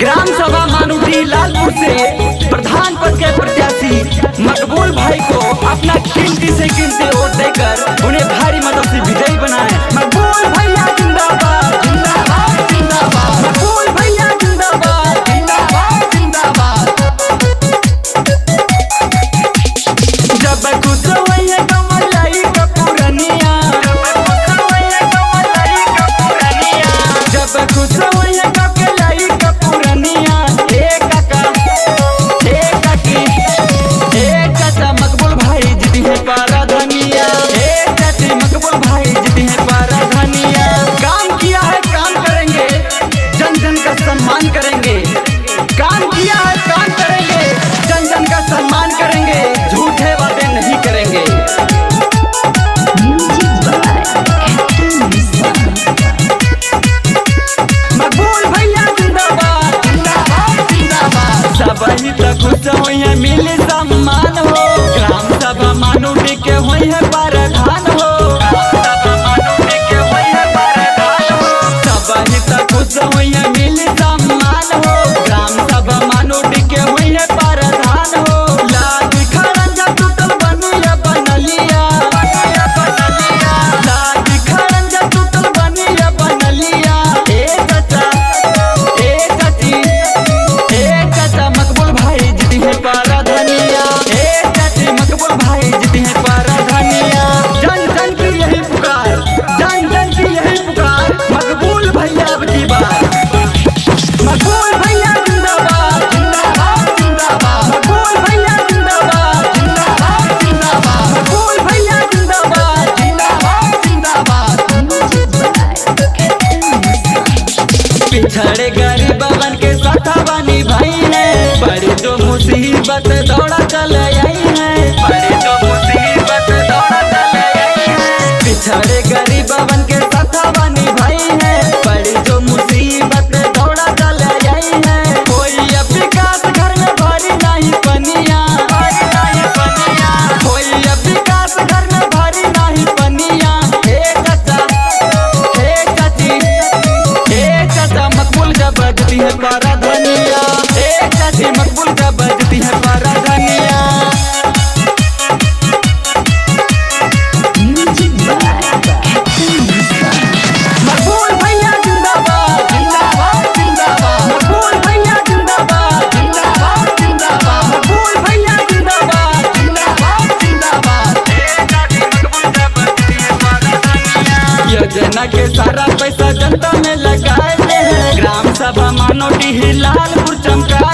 Gram सभा मानुटी लालपुर से प्रधान पद के प्रत्याशी मकबूल भाई को अपना कीमती से कीमती वोट देकर उन्हें भारी मतों से विजयी बनाए। मकबूल भैया जिंदाबाद जिंदाबाद जिंदाबाद, मकबूल भैया जिंदाबाद जिंदाबाद जिंदाबाद। जब खुश हुई कमलाई कपूरनिया, जब खुश हुई कमलाई कपूरनिया, एक काका एक काकी एक चाचा मकबूल भाई जीती है पारा धनिया, एक चाची मकबूल भाई जीती है पारा धनिया। काम किया है काम करेंगे, जन जन का सम्मान करेंगे। काम किया है काम करेंगे, जन जन का सम्मान करेंगे, झूठे वादे नहीं करेंगे। मकबूल भैया जिंदाबाद जिंदाबाद जिंदाबाद। सब ही तक खुश हुई है मिली सम्मान हो, ग्राम सभा मानुटी के हुई है प्रधान हो, ग्राम सभा मानुटी के हुई है प्रधान हो। सब ही तक खुश हुई है मिली सम्मान हो, ग्राम सभा मानुटी के हुई है प्रधान हो। लागी खड़ंजा टूटल बनिया बनलिया, लागी खड़ंजा टूटल बनिया बनलिया। एक चाचा एक चाची एक चाचा मकबूल भाई जीती है पारा धनिया, एक चाची मकबूल भाई जीती है पारा धनिया। जन जन की यही पुकार, जन जन की यही पुकार, मकबूल भैया अब की बार। मकबूल भैया जिंदाबाद जिंदाबाद जिंदाबाद, मकबूल भैया जिंदाबाद जिंदाबाद जिंदाबाद, मकबूल भैया जिंदाबाद जिंदाबाद जिंदाबाद। पिछड़े गरीबन के साथवा निभाई है, बड़ी जो मुसीबत दौड़ा चल आई है, बड़ी जो मुसीबत दौड़ा चल आई है। पिछड़े गरीबन के साथवा निभाई है, बड़ी जो मुसीबत दौड़ा चल आई है। कोई अब विकास घर में भरी नहीं पनिया, भरी नहीं पनिया, कोई अब विकास घर में भरी नहीं पनिया। एक चाचा एक चाची एक चाचा मकबूल जब बजती है पारा धनिया, एक चाची मकबूल जब बजती है पारा धनिया। मकबूल भैया जिंदाबाद जिंदाबाद जिंदाबाद, मकबूल भैया जिंदाबाद जिंदाबाद जिंदाबाद, मकबूल भैया जिंदाबाद जिंदाबाद जिंदाबाद। एक चाची मकबूल जब बजती है पारा धनिया। योजना के सारा पैसा जनता में लगाए हैं, ग्राम सभा मानोटी ही लालपुर चमका